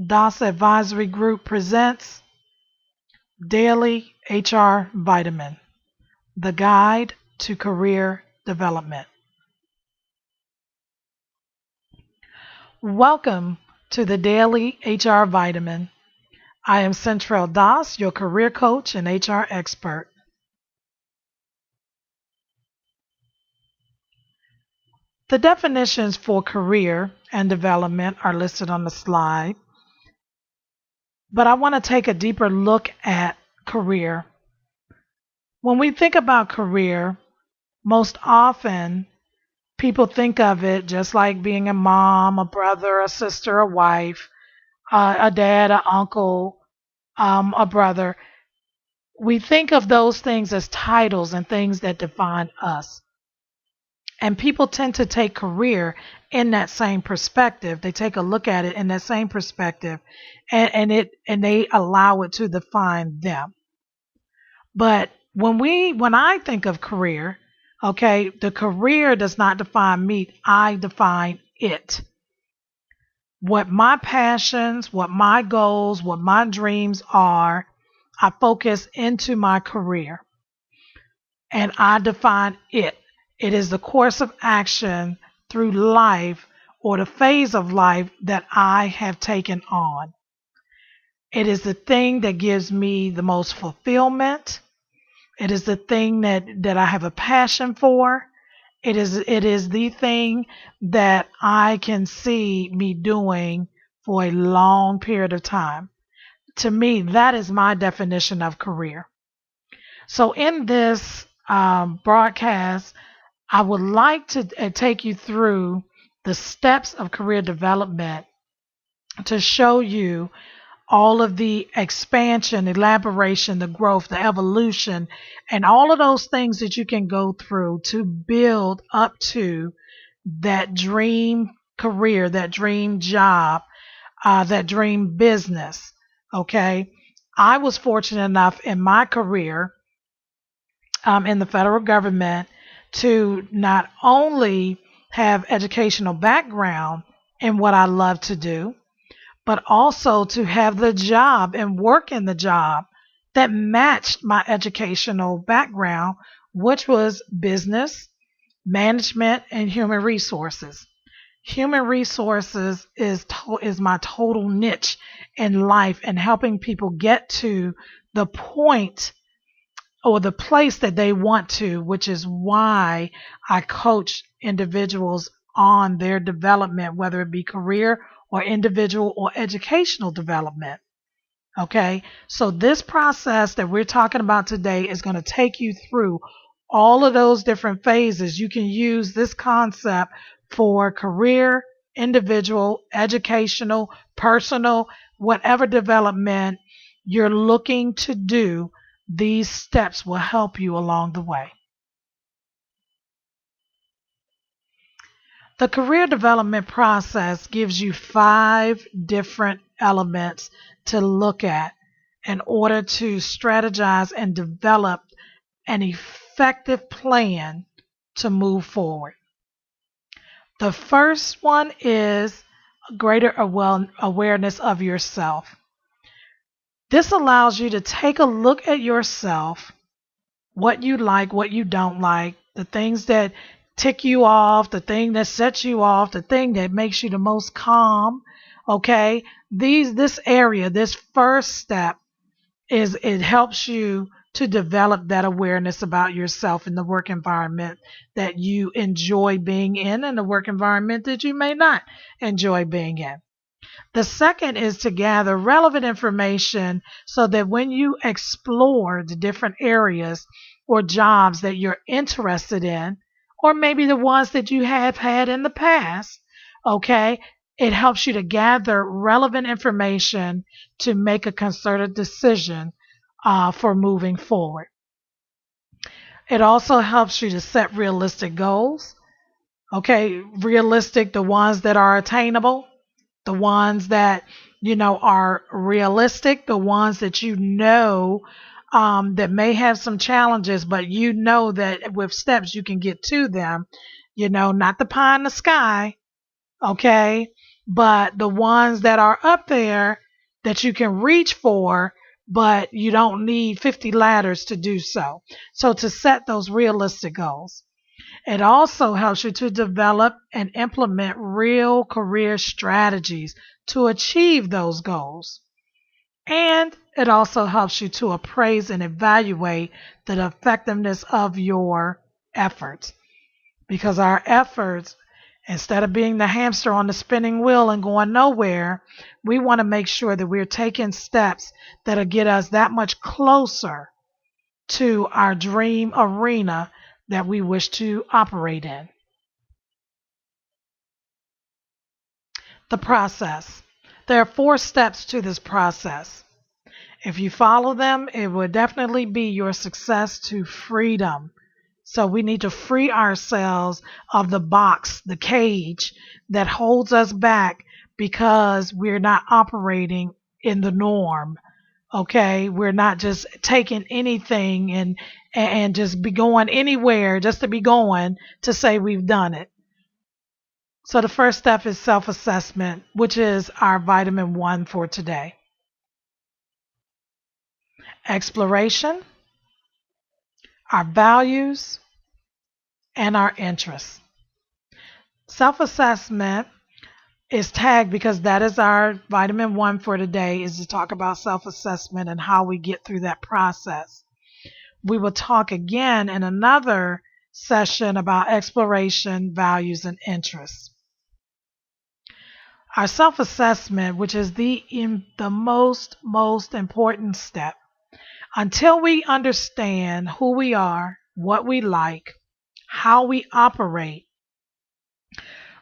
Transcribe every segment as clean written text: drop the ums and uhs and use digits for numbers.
DAS Advisory Group presents Daily HR Vitamin, the guide to career development. Welcome to the Daily HR Vitamin. I am Centrell Das, your career coach and HR expert. The definitions for career and development are listed on the slide, but I want to take a deeper look at career. When we think about career, most often people think of it just like being a mom, a brother, a sister, a wife, a dad, an uncle, a brother. We think of those things as titles and things that define us. And people tend to take career in that same perspective. They take a look at it in that same perspective, and they allow it to define them. But when I think of career, okay, the career does not define me. I define it. What my passions, what my goals, what my dreams are, I focus into my career, and I define it. It is the course of action through life or the phase of life that I have taken on. It is the thing that gives me the most fulfillment. It is the thing that I have a passion for. It is the thing that I can see me doing for a long period of time. To me, that is my definition of career. So in this broadcast, I would like to take you through the steps of career development to show you all of the expansion, elaboration, the growth, the evolution, and all of those things that you can go through to build up to that dream career, that dream job, that dream business. Okay. I was fortunate enough in my career in the federal government to not only have educational background in what I love to do, but also to have the job and work in the job that matched my educational background, which was business, management, and human resources. Human resources is my total niche in life and helping people get to the point or the place that they want to, which is why I coach individuals on their development, whether it be career or individual or educational development. Okay, so this process that we're talking about today is going to take you through all of those different phases. You can use this concept for career, individual, educational, personal, whatever development you're looking to do. These steps will help you along the way. The career development process gives you 5 different elements to look at in order to strategize and develop an effective plan to move forward. The first one is greater awareness of yourself. This allows you to take a look at yourself, what you like, what you don't like, the things that tick you off, the thing that sets you off, the thing that makes you the most calm. Okay, this first step it helps you to develop that awareness about yourself in the work environment that you enjoy being in and the work environment that you may not enjoy being in. The second is to gather relevant information so that when you explore the different areas or jobs that you're interested in, or maybe the ones that you have had in the past, okay, it helps you to gather relevant information to make a concerted decision for moving forward. It also helps you to set realistic goals. Okay, realistic, the ones that are attainable, the ones that are realistic, the ones that that may have some challenges, but that with steps you can get to them. Not the pie in the sky. Okay, but the ones that are up there that you can reach for, but you don't need 50 ladders to do so. So to set those realistic goals. It also helps you to develop and implement real career strategies to achieve those goals. And it also helps you to appraise and evaluate the effectiveness of your efforts. Because our efforts, instead of being the hamster on the spinning wheel and going nowhere, we want to make sure that we're taking steps that'll get us that much closer to our dream arena that we wish to operate in. The process. There are 4 steps to this process. If you follow them, it will definitely be your success to freedom. So we need to free ourselves of the box, the cage that holds us back because we're not operating in the norm. Okay, we're not just taking anything and just be going anywhere just to be going to say we've done it. So the first step is self-assessment, which is our vitamin 1 for today. Exploration, our values, and our interests. Self-assessment is tagged because that is our vitamin 1 for today, is to talk about self-assessment and how we get through that process. We will talk again in another session about exploration, values, and interests. Our self-assessment, which is the most important step. Until we understand who we are, what we like, how we operate,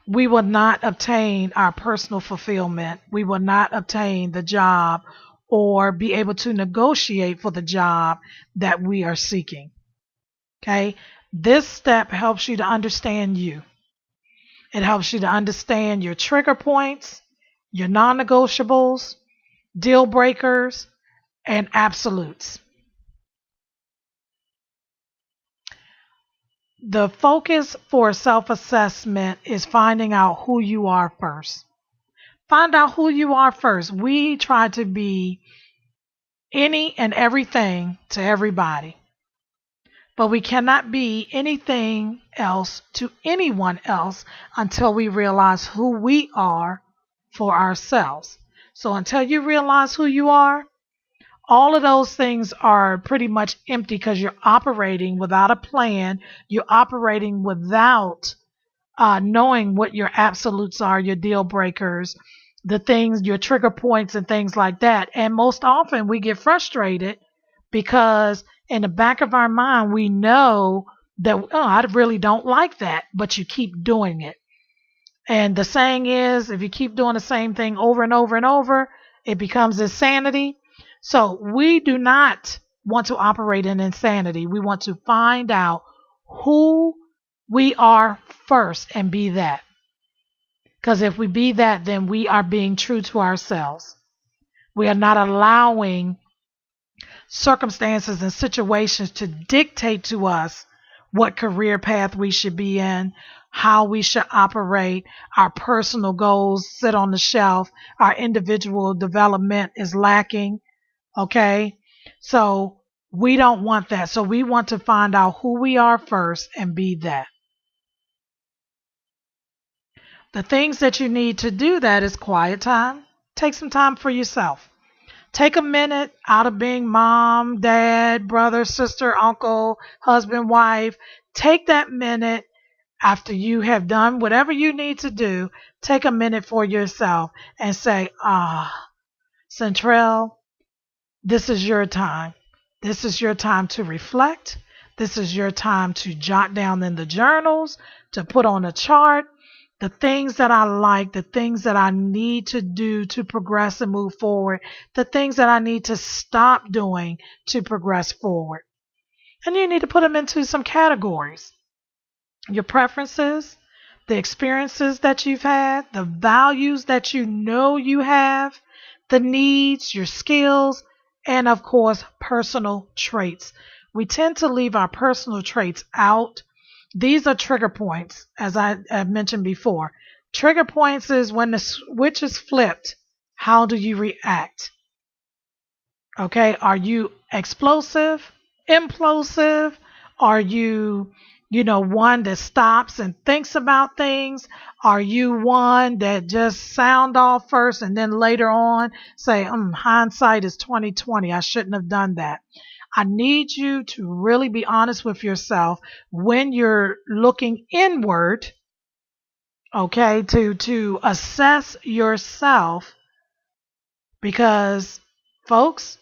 we will not obtain our personal fulfillment. We will not obtain the job or be able to negotiate for the job that we are seeking. Okay? This step helps you to understand you. It helps you to understand your trigger points, your non-negotiables, deal breakers, and absolutes. The focus for self-assessment is finding out who you are first. Find out who you are first. We try to be any and everything to everybody, but we cannot be anything else to anyone else until we realize who we are for ourselves. So until you realize who you are, all of those things are pretty much empty because you're operating without a plan. You're operating without knowing what your absolutes are, your deal breakers, the things, your trigger points and things like that. And most often we get frustrated because in the back of our mind, we know that, oh, I really don't like that, but you keep doing it. And the saying is, if you keep doing the same thing over and over and over, it becomes insanity. So we do not want to operate in insanity. We want to find out who we are first and be that. Because if we be that, then we are being true to ourselves. We are not allowing circumstances and situations to dictate to us what career path we should be in, how we should operate. Our personal goals sit on the shelf. Our individual development is lacking. Okay, so we don't want that. So we want to find out who we are first and be that. The things that you need to do that is quiet time. Take some time for yourself. Take a minute out of being mom, dad, brother, sister, uncle, husband, wife. Take that minute after you have done whatever you need to do. Take a minute for yourself and say, Centrell, this is your time. This is your time to reflect. This is your time to jot down in the journals, to put on a chart, the things that I like, the things that I need to do to progress and move forward, the things that I need to stop doing to progress forward. And you need to put them into some categories. Your preferences, the experiences that you've had, the values that you know you have, the needs, your skills, and of course, personal traits. We tend to leave our personal traits out. These are trigger points, as I have mentioned before. Trigger points is when the switch is flipped. How do you react? Okay, are you explosive, implosive? Are you, one that stops and thinks about things? Are you one that just sound off first and then later on say, hindsight is 2020. I shouldn't have done that. I need you to really be honest with yourself when you're looking inward, okay, to assess yourself, because folks,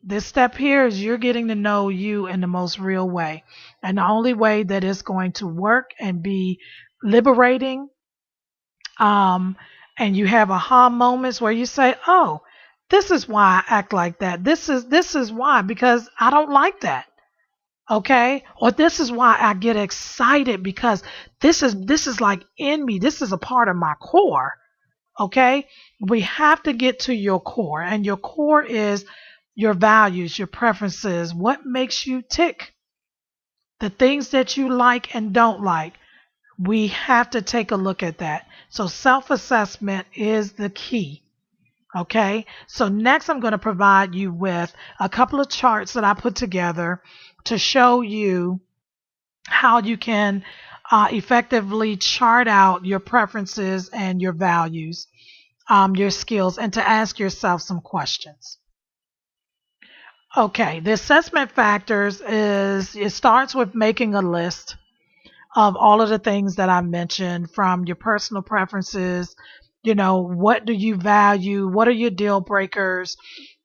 this step here is you're getting to know you in the most real way. And the only way that it's going to work and be liberating, and you have aha moments where you say, oh, this is why I act like that. This is why, because I don't like that. Okay? Or this is why I get excited, because this is like in me. This is a part of my core. Okay? We have to get to your core, and your core is your values, your preferences, what makes you tick, the things that you like and don't like. We have to take a look at that. So self-assessment is the key. Okay, so next I'm going to provide you with a couple of charts that I put together to show you how you can effectively chart out your preferences and your values, your skills, and to ask yourself some questions. Okay, the assessment factors it starts with making a list of all of the things that I mentioned, from your personal preferences, what do you value, what are your deal breakers,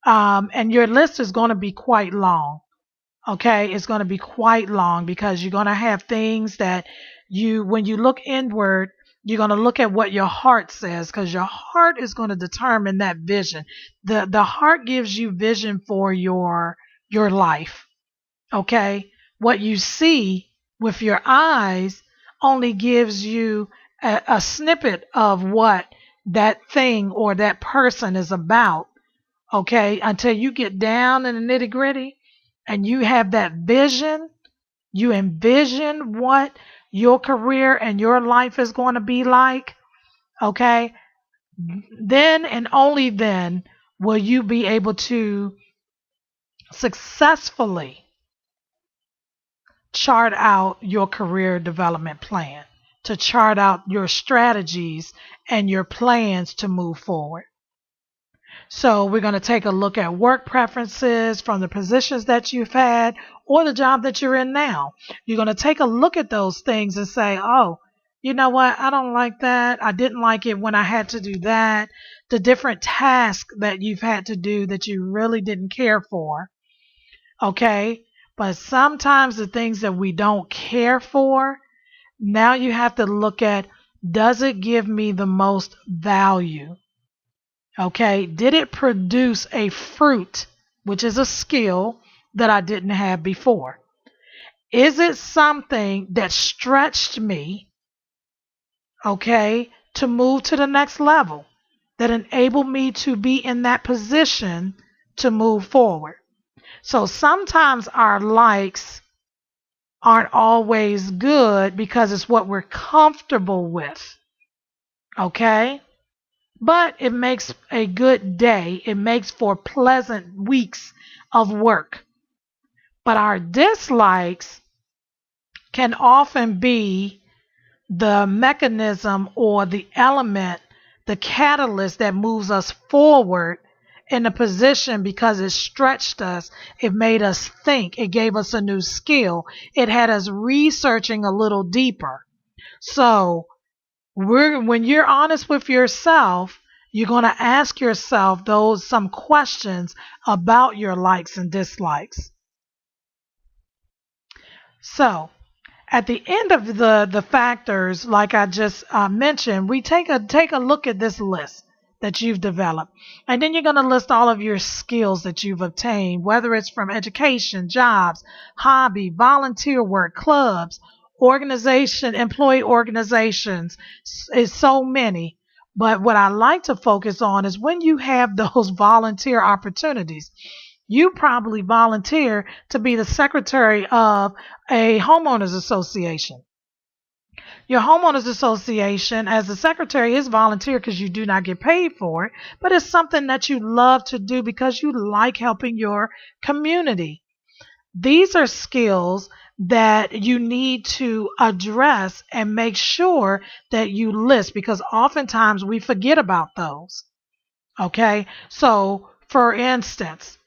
and your list is going to be quite long. Okay, it's going to be quite long because you're going to have things that when you look inward, you're going to look at what your heart says, because your heart is going to determine that vision. The heart gives you vision for your life. Okay, what you see with your eyes only gives you a snippet of what that thing or that person is about. Okay, until you get down in the nitty gritty and you have that vision, you envision what your career and your life is going to be like. Okay, then and only then will you be able to successfully chart out your career development plan, to chart out your strategies and your plans to move forward. So we're going to take a look at work preferences from the positions that you've had or the job that you're in now. You're going to take a look at those things and say, oh, you know what? I don't like that. I didn't like it when I had to do that. The different tasks that you've had to do that you really didn't care for. Okay? But sometimes the things that we don't care for, now you have to look at, does it give me the most value? Okay, did it produce a fruit, which is a skill that I didn't have before? Is it something that stretched me, okay, to move to the next level, that enabled me to be in that position to move forward? So sometimes our likes aren't always good because it's what we're comfortable with, okay? But it makes a good day. It makes for pleasant weeks of work. But our dislikes can often be the mechanism or the element, the catalyst that moves us forward in a position, because it stretched us, it made us think, it gave us a new skill, it had us researching a little deeper. So when you're honest with yourself, you're going to ask yourself some questions about your likes and dislikes. So at the end of the factors, like I just mentioned, we take a look at this list that you've developed. And then you're going to list all of your skills that you've obtained, whether it's from education, jobs, hobby, volunteer work, clubs, employee organizations. It's so many. But what I like to focus on is when you have those volunteer opportunities. You probably volunteer to be the secretary of a homeowners association. Your homeowners association, as the secretary, is volunteer because you do not get paid for it, but it's something that you love to do because you like helping your community. These are skills that you need to address and make sure that you list because oftentimes we forget about those. Okay, so for instance,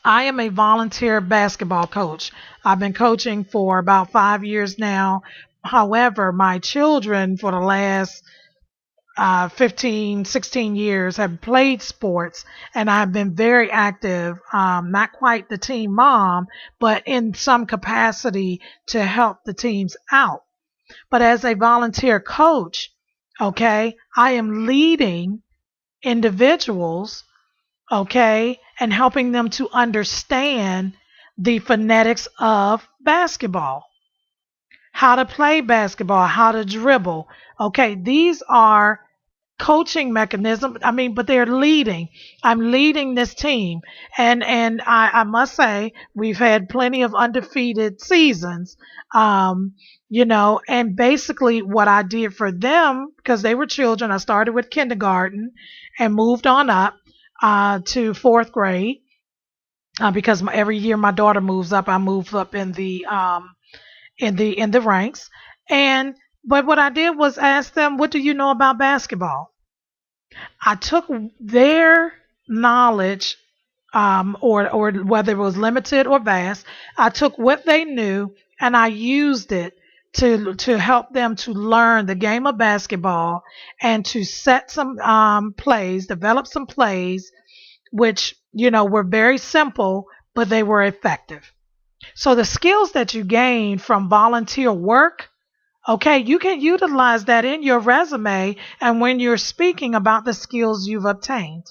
I am a volunteer basketball coach. I've been coaching for about 5 years now. However, my children for the last 15, 16 years have played sports, and I've been very active, not quite the team mom, but in some capacity to help the teams out. But as a volunteer coach, okay, I am leading individuals, okay, and helping them to understand the phonetics of basketball, how to play basketball, how to dribble. Okay, these are coaching mechanism. I mean, but they're leading. I'm leading this team, and I must say we've had plenty of undefeated seasons. And basically what I did for them because they were children. I started with kindergarten and moved on up to fourth grade because every year my daughter moves up. I move up in the ranks, and but what I did was ask them, "What do you know about basketball?" I took their knowledge, or whether it was limited or vast, I took what they knew and I used it to help them to learn the game of basketball and to set some plays, develop some plays, which were very simple, but they were effective. So the skills that you gain from volunteer work, okay, you can utilize that in your resume and when you're speaking about the skills you've obtained.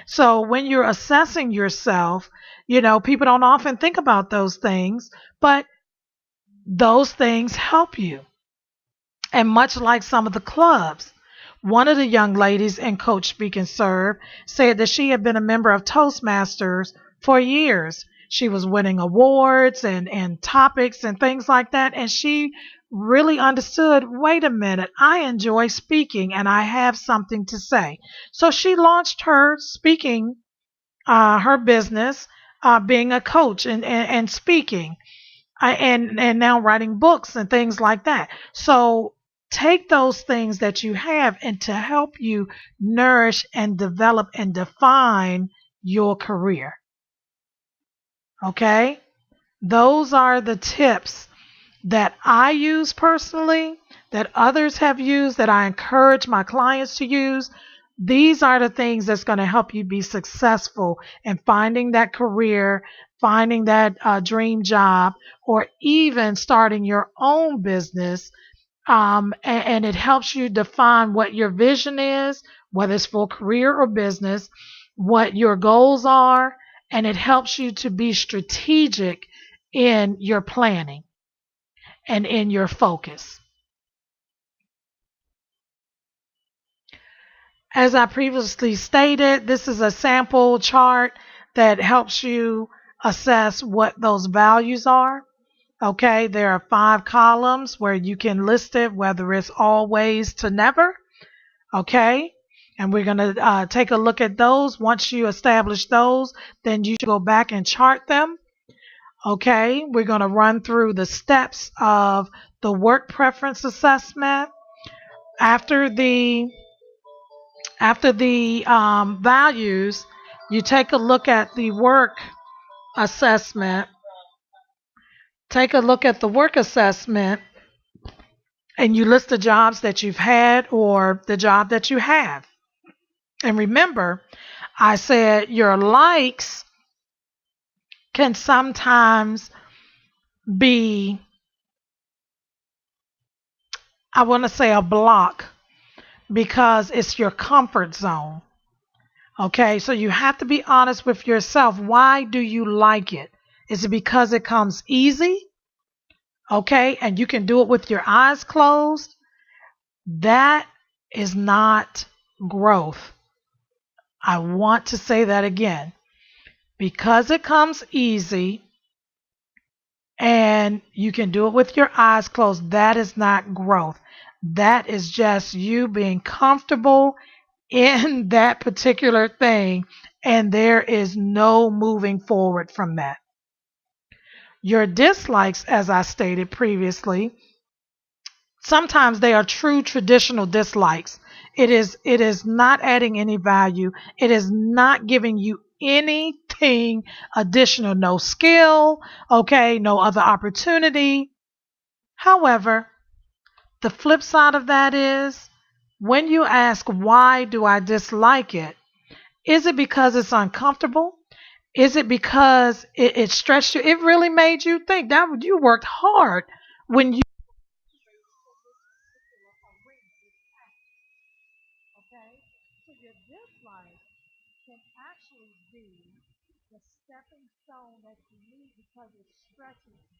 So when you're assessing yourself, people don't often think about those things, but those things help you. And much like some of the clubs, one of the young ladies in Coach Speak and Serve said that she had been a member of Toastmasters for years. She was winning awards and topics and things like that. And she really understood, wait a minute, I enjoy speaking and I have something to say. So she launched her speaking, her business, being a coach and speaking and now writing books and things like that. So take those things that you have and to help you nourish and develop and define your career. Okay? Those are the tips that I use personally, that others have used, that I encourage my clients to use. These are the things that's going to help you be successful in finding that career, finding that dream job, or even starting your own business. And it helps you define what your vision is, whether it's for career or business, what your goals are, and it helps you to be strategic in your planning and in your focus. As I previously stated, this is a sample chart that helps you assess what those values are. Okay, there are 5 columns where you can list it, whether it's always to never. Okay, and we're going to take a look at those. Once you establish those, then you should go back and chart them. Okay, we're going to run through the steps of the work preference assessment. After the values, you take a look at the work assessment. Take a look at the work assessment and you list the jobs that you've had or the job that you have. And remember, I said your likes can sometimes be, I want to say, a block because it's your comfort zone. Okay, so you have to be honest with yourself. Why do you like it? Is it because it comes easy? Okay, and you can do it with your eyes closed? That is not growth. I want to say that again. Because it comes easy And you can do it with your eyes closed. That is not growth. That is just you being comfortable in that particular thing, and there is no moving forward from that. Your dislikes, as I stated previously, sometimes they are true traditional dislikes. It is not adding any value. It is not giving you anything additional, no skill, okay, no other opportunity. However, the flip side of that is when you ask, why do I dislike it? Is it because it's uncomfortable? Is it because it stretched you? It really made you think that you worked hard when you. Okay, so your dislike can actually be the stepping stone that you need because it stretches you.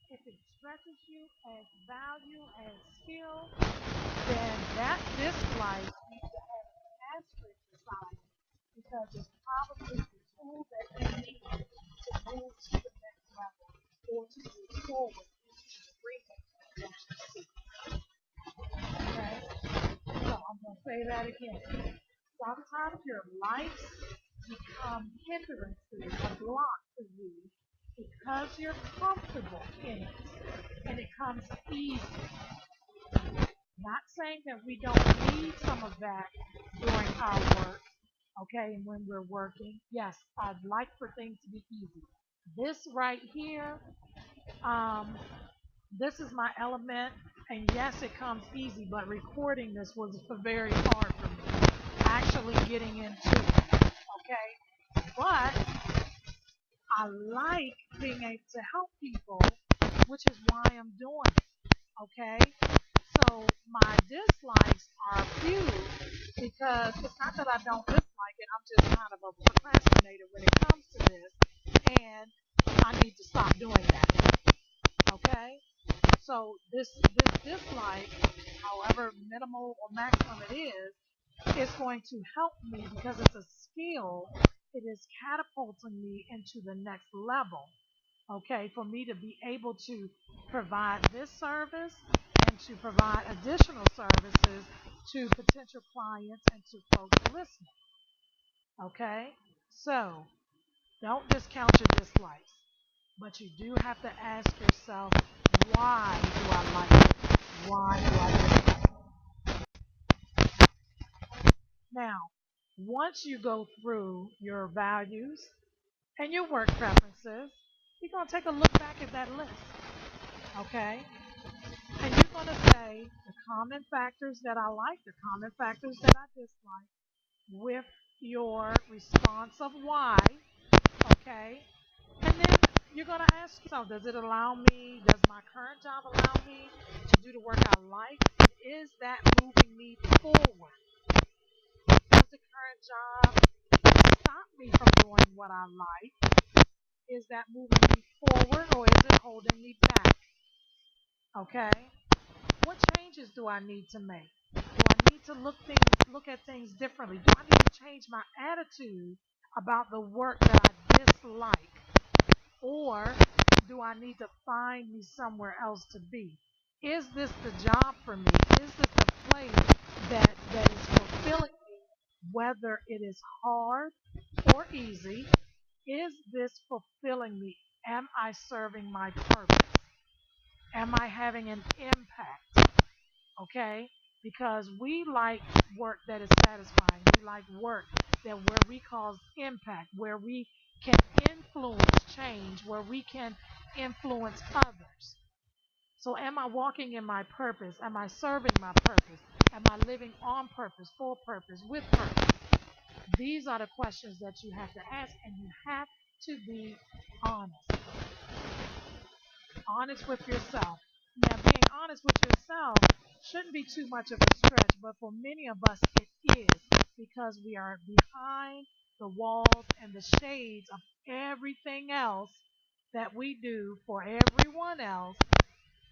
If it stretches you as value, as skill, then that dislike needs to have an asterisk beside it because it's probably the tool that they need to move to the next level or to move forward into the remake that you see. Okay? So I'm going to say that again. Sometimes your likes become hindrances, a block for you because you're comfortable in it and it comes easy. Not saying that we don't need some of that during our work, okay, and when we're working. Yes, I'd like for things to be easy. This right here, um, this is my element, and yes, it comes easy, but recording this was very hard for me. Actually getting into it, okay? But I like being able to help people, which is why I'm doing it, okay? So my dislikes are few because it's not that I don't dislike it, I'm just kind of a procrastinator when it comes to this, and I need to stop doing that, okay? So this dislike, however minimal or maximum it is going to help me because it's a skill. It is catapulting me into the next level. Okay, for me to be able to provide this service and to provide additional services to potential clients and to folks listening. Okay, so don't discount your dislikes, but you do have to ask yourself, why do I like it? Why do I dislike it? Now, once you go through your values and your work preferences, you're going to take a look back at that list, okay? And you're going to say the common factors that I like, the common factors that I dislike, with your response of why, okay? And then you're going to ask yourself, does it allow me, does my current job allow me to do the work I like? And is that moving me forward? Does the current job stop me from doing what I like? Is that moving me forward or is it holding me back? Okay? What changes do I need to make? Do I need to look at things differently? Do I need to change my attitude about the work that I dislike? Or do I need to find me somewhere else to be? Is this the job for me? Is this the place that is fulfilling me, whether it is hard or easy? Is this fulfilling me? Am I serving my purpose? Am I having an impact? Okay? Because we like work that is satisfying. We like work that where we cause impact, where we can influence change, where we can influence others. So am I walking in my purpose? Am I serving my purpose? Am I living on purpose, for purpose, with purpose? These are the questions that you have to ask, and you have to be honest. Honest with yourself. Now, being honest with yourself shouldn't be too much of a stretch, but for many of us it is because we are behind the walls and the shades of everything else that we do for everyone else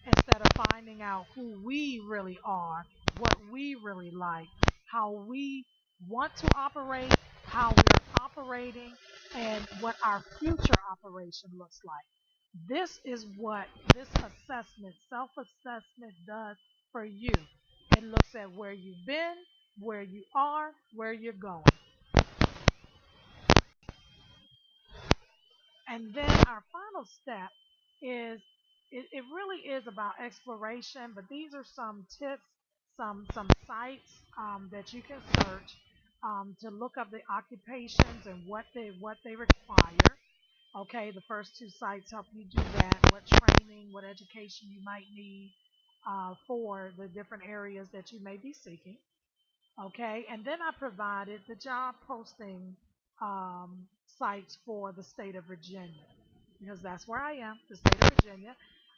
instead of finding out who we really are, what we really like, how we want to operate, how we're operating, and what our future operation looks like. This is what this assessment, self-assessment, does for you. It looks at where you've been, where you are, where you're going. And then our final step is it really is about exploration, but these are some tips, some sites that you can search to look up the occupations and what they require. Okay, the first two sites help you do that. What training, what education you might need for the different areas that you may be seeking. Okay, and then I provided the job posting sites for the state of Virginia because that's where I am, the state of Virginia.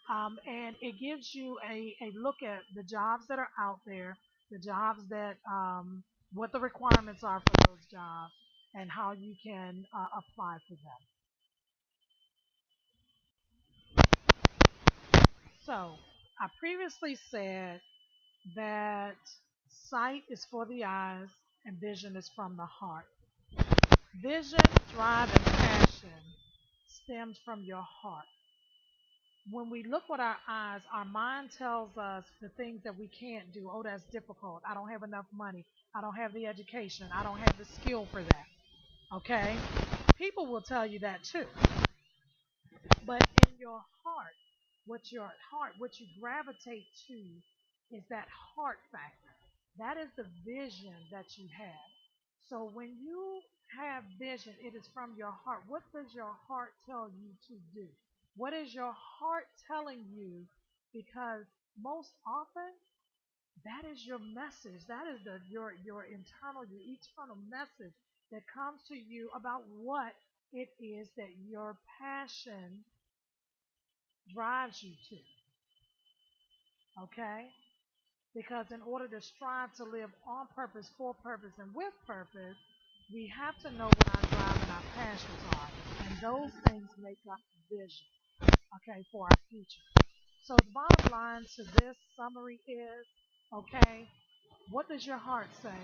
And it gives you a look at the jobs that are out there, the jobs that, what the requirements are for those jobs, and how you can apply for them. So, I previously said that sight is for the eyes and vision is from the heart. Vision, drive, and passion stems from your heart. When we look with our eyes, our mind tells us the things that we can't do. Oh, that's difficult. I don't have enough money. I don't have the education. I don't have the skill for that. Okay? People will tell you that too. But in your heart, what you gravitate to is that heart factor. That is the vision that you have. So when you have vision, it is from your heart. What does your heart tell you to do? What is your heart telling you? Because most often, that is your message. That is your internal, your eternal message that comes to you about what it is that your passion drives you to. Okay? Because in order to strive to live on purpose, for purpose, and with purpose, we have to know what our drive and our passions are. And those things make up vision, okay, for our future. So the bottom line to this summary is, okay, what does your heart say?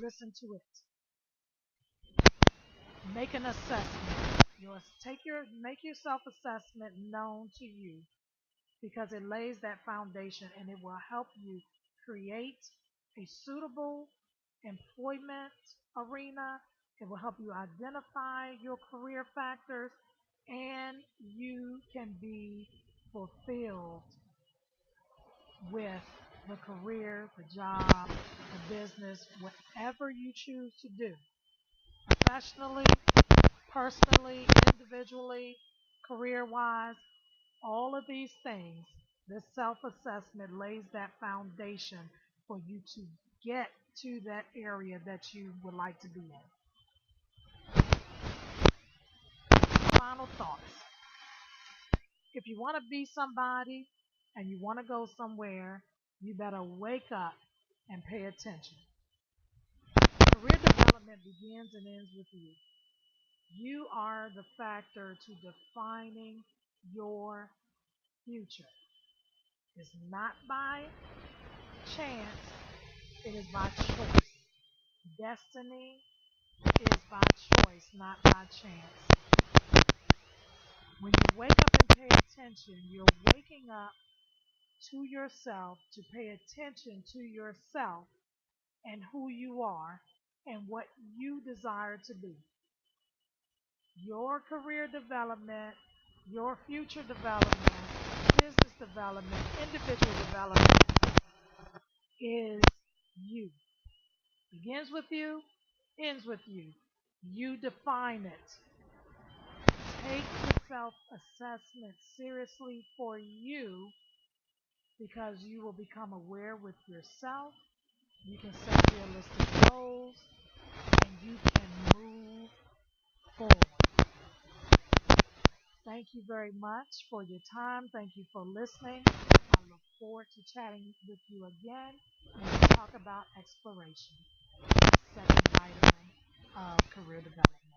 Listen to it. Make an assessment. Make your self-assessment known to you because it lays that foundation and it will help you create a suitable employment arena. It will help you identify your career factors and you can be fulfilled with the career, the job, the business, whatever you choose to do, professionally, personally, individually, career wise, all of these things, this self assessment lays that foundation for you to get to that area that you would like to be in. Final thoughts. If you want to be somebody and you want to go somewhere, you better wake up and pay attention. Career development begins and ends with you. You are the factor to defining your future. It's not by chance, it is by choice. Destiny is by choice, not by chance. When you wake up and pay attention, you're waking up to yourself to pay attention to yourself and who you are and what you desire to be. Your career development, your future development, business development, individual development is you. Begins with you, ends with you. You define it. Take the self assessment seriously for you because you will become aware with yourself. You can set realistic goals and you can move forward. Thank you very much for your time. Thank you for listening. I look forward to chatting with you again when we talk about exploration, the second vitamin of career development.